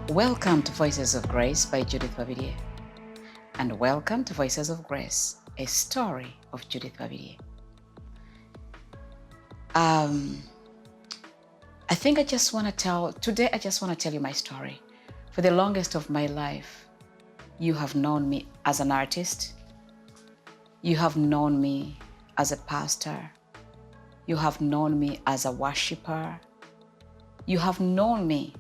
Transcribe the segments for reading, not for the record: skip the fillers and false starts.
Welcome to Voices of Grace by Judith Babirye, and welcome to Voices of Grace, a story of Judith Babirye. I think I just want to tell you my story. For the longest of my life, you have known me as an artist. You have known me as a pastor. You have known me as a worshiper. You have known me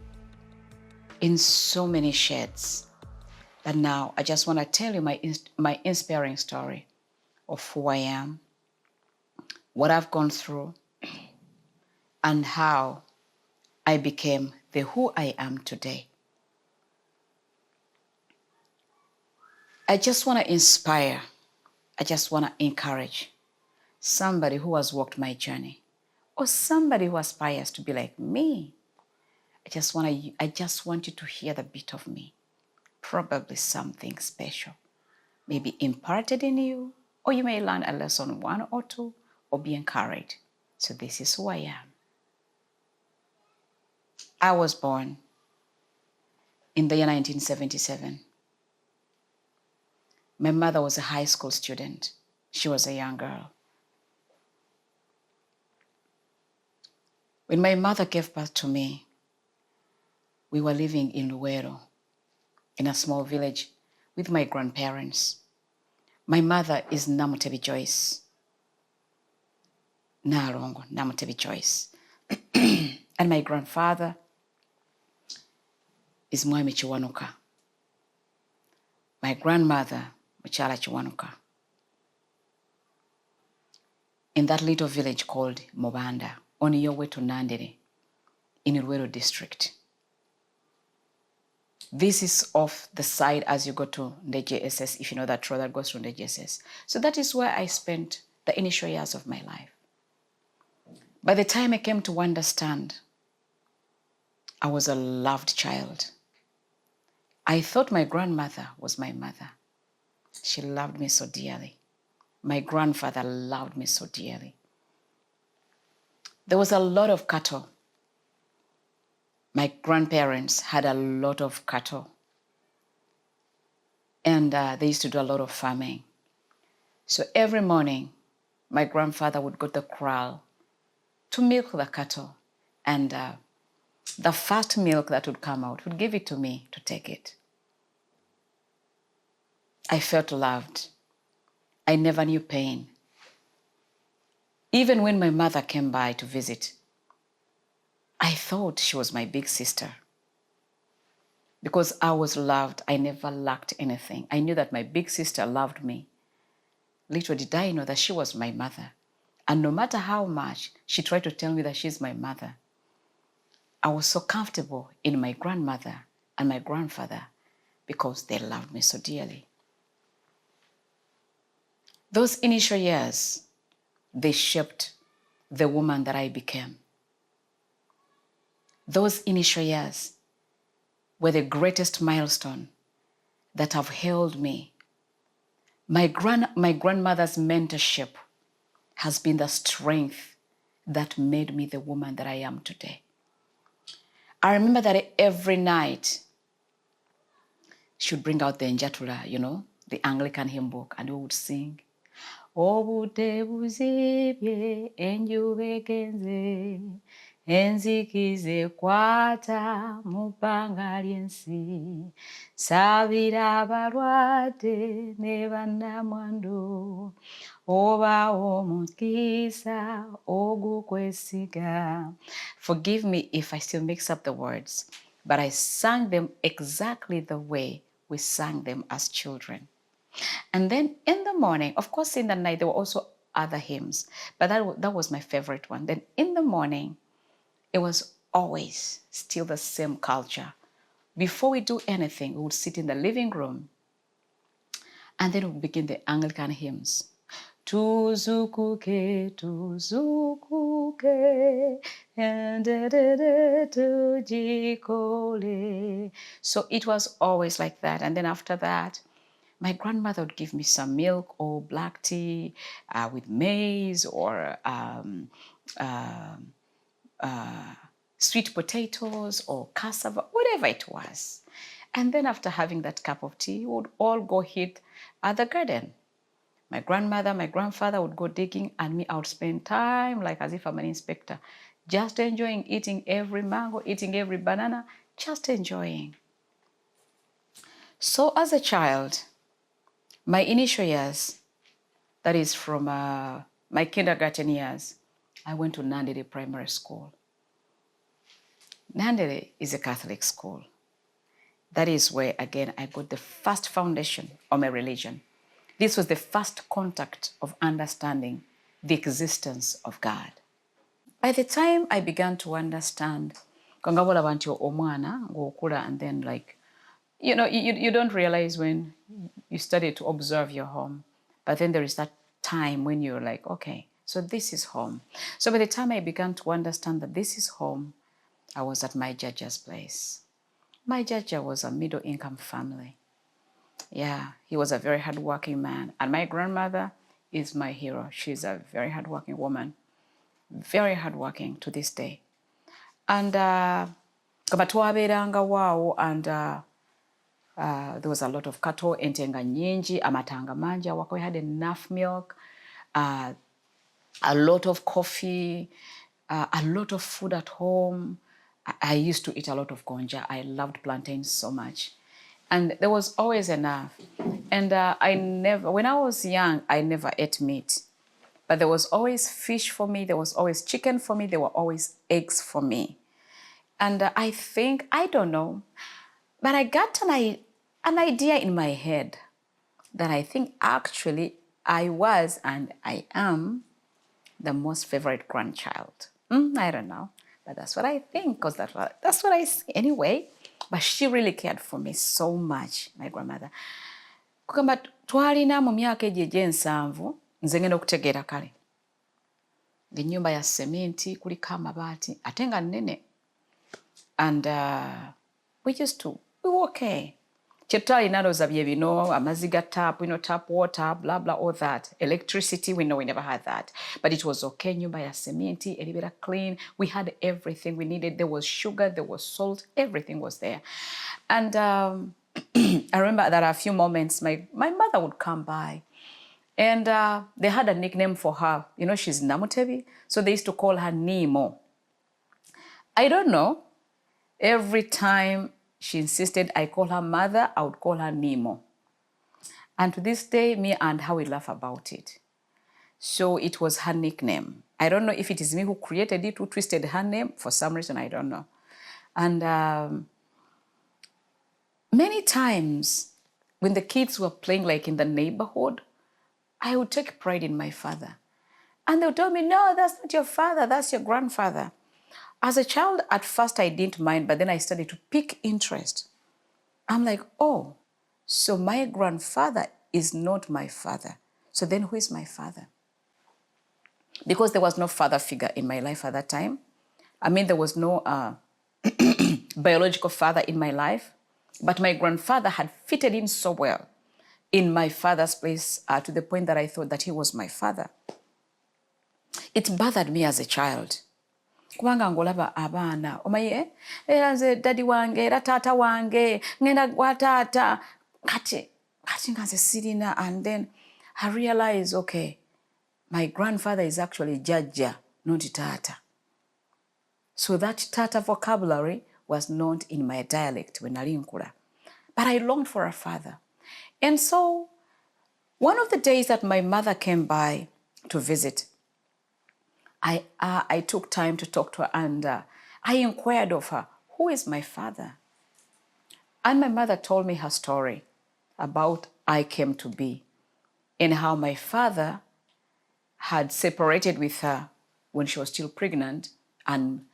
in so many shades. But now I just want to tell you my inspiring story of who I am, what I've gone through, and how I became the who I am today. I just want to inspire, I just want to encourage somebody who has walked my journey or somebody who aspires to be like me. I just want you to hear the beat of me. Probably something special, maybe imparted in you, or you may learn a lesson, one or two, or be encouraged. So this is who I am. I was born in the year 1977. My mother was a high school student. She was a young girl. When my mother gave birth to me, we were living in Luero, in a small village with my grandparents. My mother is Namutebi Joyce. Narongo, Namutebi Joyce. And my grandfather is Mwami Chiwanuka. My grandmother, Muchala Chiwanuka. In that little village called Mobanda, on your way to Nandere, in Luero district. This is off the side as you go to the JSS, if you know that road that goes through the JSS. So that is where I spent the initial years of my life. By the time I came to understand, I was a loved child. I thought my grandmother was my mother. She loved me so dearly. My grandfather loved me so dearly. There was a lot of cattle. My grandparents had a lot of cattle. And they used to do a lot of farming. So every morning, my grandfather would go to the corral to milk the cattle. And the first milk that would come out would give it to me to take it. I felt loved. I never knew pain. Even when my mother came by to visit, I thought she was my big sister. Because I was loved, I never lacked anything. I knew that my big sister loved me. Little did I know that she was my mother. And no matter how much she tried to tell me that she's my mother, I was so comfortable in my grandmother and my grandfather because they loved me so dearly. Those initial years, they shaped the woman that I became. Those initial years were the greatest milestone that have held me. My grandmother's mentorship has been the strength that made me the woman that I am today. I remember that every night she would bring out the Njatula, the Anglican hymn book, and we would sing, Obute buzibye enjubekenze enzikize kwata mupanga lyensi sabira abalwadde ne bannamwandu oba omukisa ogukwesiga. Forgive me if I still mix up the words, but I sang them exactly the way we sang them as children. And then in the morning, of course in the night there were also other hymns, but that was my favorite one. Then in the morning, it was always still the same culture. Before we do anything, we would sit in the living room and then we would begin the Anglican hymns. Tuzukuke, tuzukuke, and tujikole. So it was always like that. And then after that, my grandmother would give me some milk or black tea with maize or sweet potatoes or cassava, whatever it was. And then after having that cup of tea, we would all go hit at the garden. My grandmother, my grandfather would go digging, and me, I would spend time like as if I'm an inspector, just enjoying eating every mango, eating every banana, just enjoying. So as a child, my initial years, that is from my kindergarten years, I went to Nandere Primary School. Nandere is a Catholic school. That is where, again, I got the first foundation of my religion. This was the first contact of understanding the existence of God. By the time I began to understand, and then like, you don't realize when you started to observe your home, but then there is that time when you're like, okay, so this is home. So by the time I began to understand that this is home, I was at my Jaja's place. My Jaja was a middle-income family. Yeah, he was a very hardworking man. And my grandmother is my hero. She's a very hardworking woman, very hardworking to this day. And kama twabeeranga waawo, and there was a lot of cattle, entenga nyingi, amatanga mangi awaka. We had enough milk, a lot of coffee, a lot of food at home. I used to eat a lot of gonja. I loved plantains so much. And there was always enough. And when I was young, I never ate meat. But there was always fish for me. There was always chicken for me. There were always eggs for me. And I think, I don't know, but I got an idea in my head that I think actually I was and I am the most favorite grandchild. I don't know, but that's what I think, because that's what I see anyway. But she really cared for me so much, my grandmother. Kugamba twalina mu myaka egyo egy'ensanvu, nze ngenda okutegeera kale. Ng'ennyumba ya sementi, kuliko amabaati, ate nga nnene. And we were okay. Kyetwalina ndowooza bye bino, amazzi ga tap, tap water, blah, blah, all that. Electricity, we know we never had that. But it was okay. Nyumba ya sementi, eribera clean. We had everything we needed. There was sugar, there was salt, everything was there. And I remember that a few moments, my mother would come by. And they had a nickname for her. She's Namutebi. So they used to call her Nemo. I don't know. Every time she insisted I call her mother, I would call her Nemo. And to this day, me and her, we laugh about it. So it was her nickname. I don't know if it is me who created it, who twisted her name. For some reason, I don't know. And many times when the kids were playing like in the neighborhood, I would take pride in my father. And they would tell me, no, that's not your father, that's your grandfather. As a child, at first I didn't mind, but then I started to pick interest. I'm like, oh, so my grandfather is not my father. So then who is my father? Because there was no father figure in my life at that time. I mean, there was no biological father in my life, but my grandfather had fitted in so well in my father's place to the point that I thought that he was my father. It bothered me as a child. Kubanga ngolaba abaana omaye era nze daddy wange era taata wange ngenda wa taata kati nga nze sirina. And then I realized, okay, my grandfather is actually Jajja, not Tata. So that Tata vocabulary was not in my dialect when I nkula. But I longed for a father. And so one of the days that my mother came by to visit, I took time to talk to her, and I inquired of her, who is my father? And my mother told me her story about I came to be and how my father had separated with her when she was still pregnant, and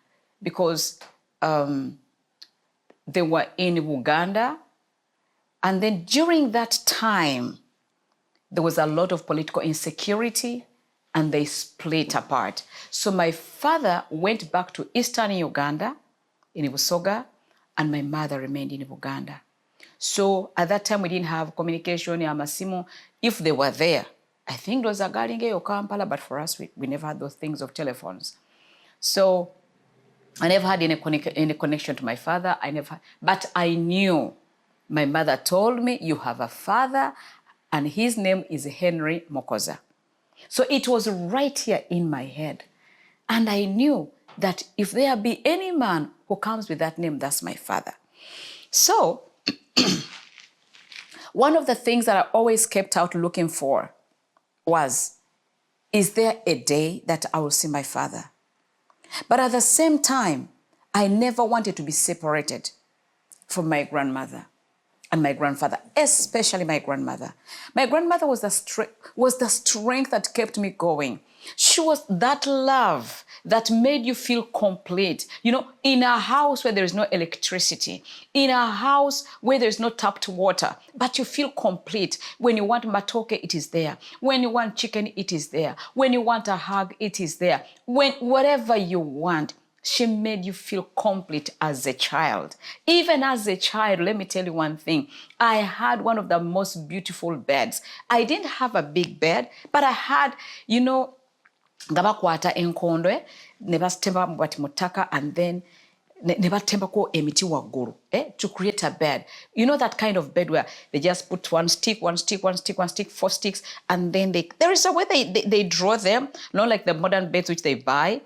because they were in Uganda. And then during that time, there was a lot of political insecurity, and they split apart. So my father went back to eastern Uganda, in Busoga, and my mother remained in Uganda. So at that time, we didn't have communication, amasimu. If they were there, I think it was Agalinge or Kampala, but for us, we never had those things of telephones. So I never had any connection to my father. But I knew. My mother told me, you have a father, and his name is Henry Mokoza. So it was right here in my head. And I knew that if there be any man who comes with that name, that's my father. So one of the things that I always kept out looking for was, is there a day that I will see my father? But at the same time, I never wanted to be separated from my grandmother and my grandfather, especially my grandmother. My grandmother was the strength that kept me going. She was that love that made you feel complete. You know, in a house where there is no electricity, in a house where there is no tapped water, but you feel complete. When you want matoke, it is there. When you want chicken, it is there. When you want a hug, it is there. Whatever you want, she made you feel complete as a child. Even as a child, let me tell you one thing. I had one of the most beautiful beds. I didn't have a big bed, but I had, you know, gabakwata enkondwe, nebatemba mbati mutaka, and then nebatemba ko emiti waggulu, to create a bed. You know that kind of bed where they just put one stick, 4 sticks, and then there is a way they draw them, not like the modern beds which they buy.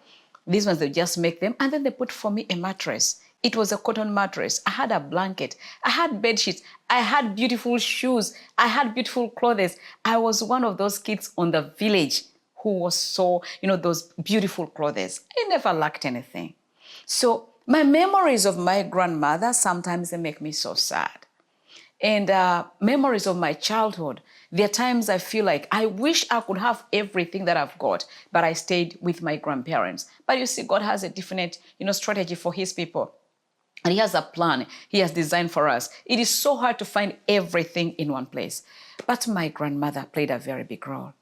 These ones, they just make them, and then they put for me a mattress. It was a cotton mattress. I had a blanket. I had bed sheets. I had beautiful shoes. I had beautiful clothes. I was one of those kids on the village who was so, you know, those beautiful clothes. I never lacked anything. So my memories of my grandmother, sometimes they make me so sad. And memories of my childhood, there are times I feel like I wish I could have everything that I've got, but I stayed with my grandparents. But you see, God has a different, you know, strategy for his people. And he has a plan he has designed for us. It is so hard to find everything in one place. But my grandmother played a very big role.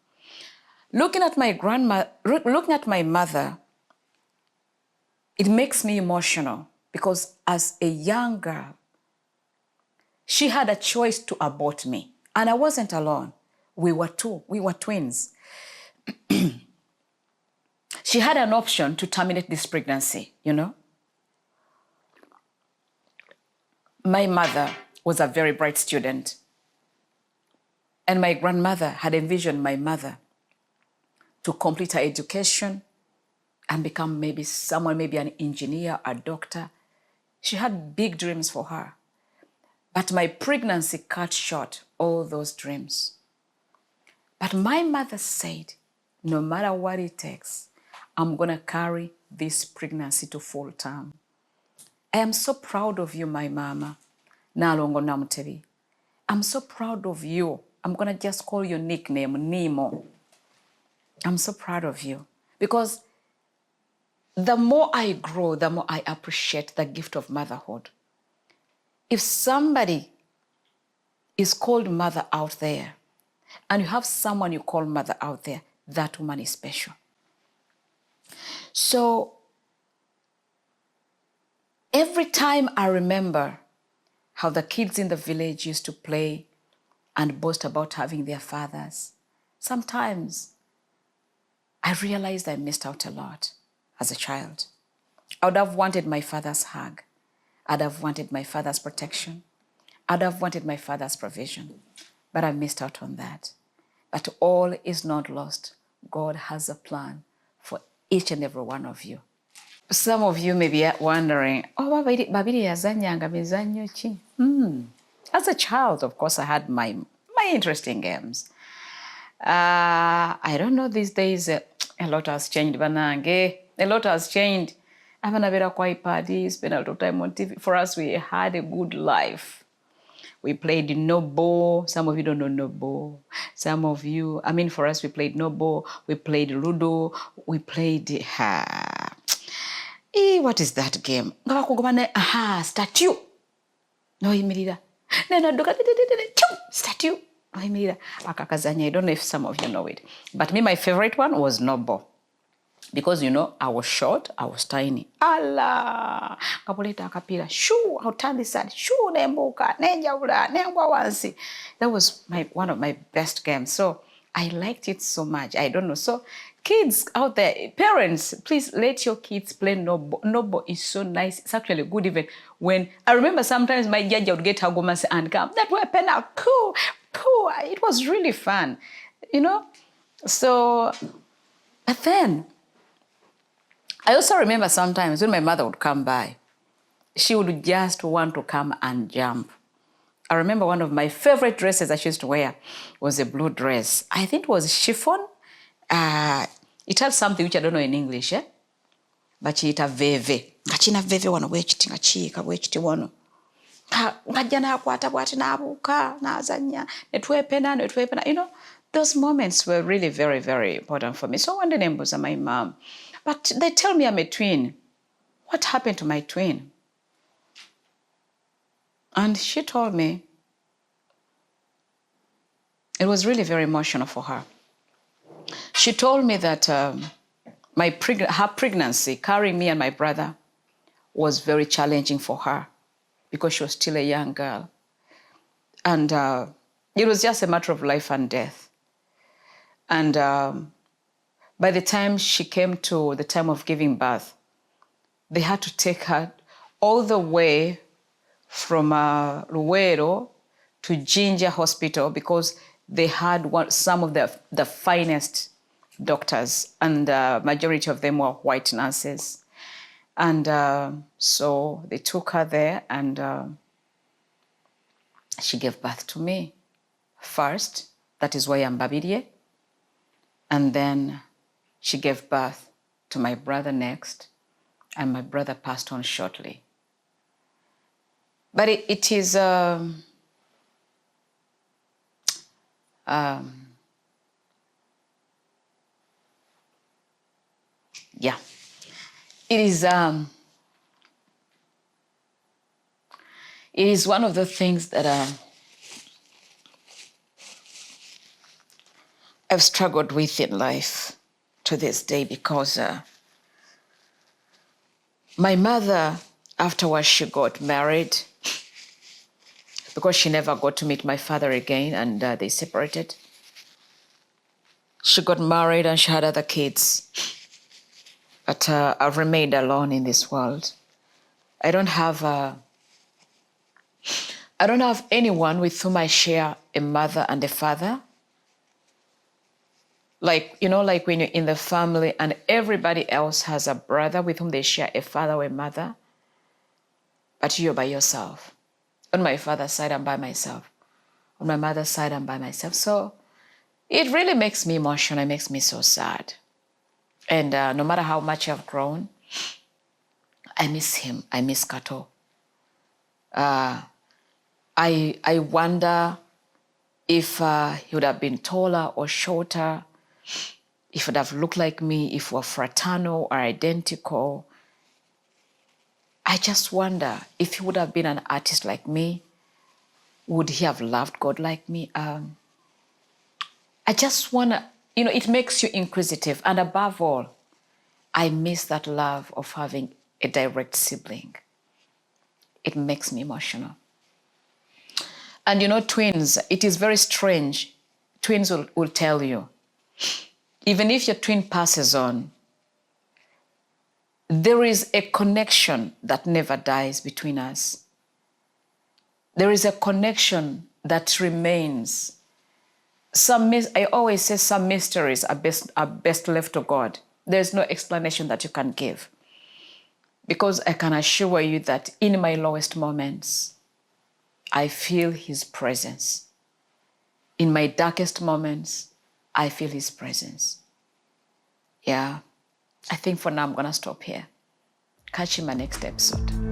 Looking at my mother, it makes me emotional because as a young girl, she had a choice to abort me. And I wasn't alone. We were twins. She had an option to terminate this pregnancy, you know. My mother was a very bright student. And my grandmother had envisioned my mother to complete her education and become maybe an engineer, a doctor. She had big dreams for her. But my pregnancy cut short all those dreams. But my mother said, no matter what it takes, I'm going to carry this pregnancy to full term. I am so proud of you, my mama. Nalongo Namutebi. I'm so proud of you. I'm going to just call your nickname, Nemo. I'm so proud of you. Because the more I grow, the more I appreciate the gift of motherhood. If somebody is called mother out there, and you have someone you call mother out there, that woman is special. So every time I remember how the kids in the village used to play and boast about having their fathers, sometimes I realized I missed out a lot as a child. I would have wanted my father's hug. I'd have wanted my father's protection. I'd have wanted my father's provision. But I missed out on that. But all is not lost. God has a plan for each and every one of you. Some of you may be wondering, oh, Babirye yazanyanga mizanyo ki? As a child, of course, I had my interesting games. I don't know, these days, a lot has changed, banange. A lot has changed. Spent a lot of time on TV. For us, we had a good life. We played Nobo. Some of you don't know Nobo. Some of you, for us, we played Nobo. We played Ludo. We played, what is that game? Statue. No, imirira. Statue. No, imirira. Akakazanya. I don't know if some of you know it. But me, my favorite one was Nobo. Because, I was short, I was tiny. Allah! Kapuleta akapira. Shoo! I'll turn this side. Shoo! Nembuka. Nenjaula. Nembwa wansi. That was one of my best games. So I liked it so much. I don't know. So Kids out there, parents, please let your kids play Nobo. Nobo is so nice. It's actually good even when, I remember sometimes my judge would get her gomas and come, that weapon, cool, cool. It was really fun, you know? So, but then, I also remember sometimes when my mother would come by, she would just want to come and jump. I remember one of my favorite dresses I used to wear was a blue dress. I think it was chiffon. It had something which I don't know in English, but chiyita veve. Ngachina veve wano wechiti ngachika wechiti wano. Ngajja nakwata bwati nabuka nazanya netwepena. You know, those moments were really very, very important for me. So one day nembuza my mom, but they tell me I'm a twin. What happened to my twin? And she told me it was really very emotional for her. She told me that her pregnancy, carrying me and my brother, was very challenging for her because she was still a young girl. And it was just a matter of life and death. And by the time she came to the time of giving birth, they had to take her all the way from Luero to Ginger Hospital because they had some of the finest doctors, and majority of them were white nurses. And so they took her there, and she gave birth to me first. That is why I'm Babirye. And then she gave birth to my brother next, and my brother passed on shortly. But it is yeah, it is one of the things that I've struggled with in life to this day, because my mother, afterwards, she got married because she never got to meet my father again, and they separated. She got married and she had other kids. But I've remained alone in this world. I don't have anyone with whom I share a mother and a father. Like, you know, like when you're in the family and everybody else has a brother with whom they share a father or a mother, but you're by yourself. On my father's side, I'm by myself. On my mother's side, I'm by myself. So it really makes me emotional. It makes me so sad. And no matter how much I've grown, I miss him. I miss Kato. I wonder if he would have been taller or shorter, if he would have looked like me, if we're fraternal or identical. I just wonder if he would have been an artist like me, would he have loved God like me? I just want to, you know, it makes you inquisitive. And above all, I miss that love of having a direct sibling. It makes me emotional. And you know, twins, it is very strange. Twins will tell you, even if your twin passes on, there is a connection that never dies between us. There is a connection that remains. I always say some mysteries are best left to God. There's no explanation that you can give. Because I can assure you that in my lowest moments, I feel his presence. In my darkest moments, I feel his presence. Yeah, I think for now I'm going to stop here. Catch you in my next episode.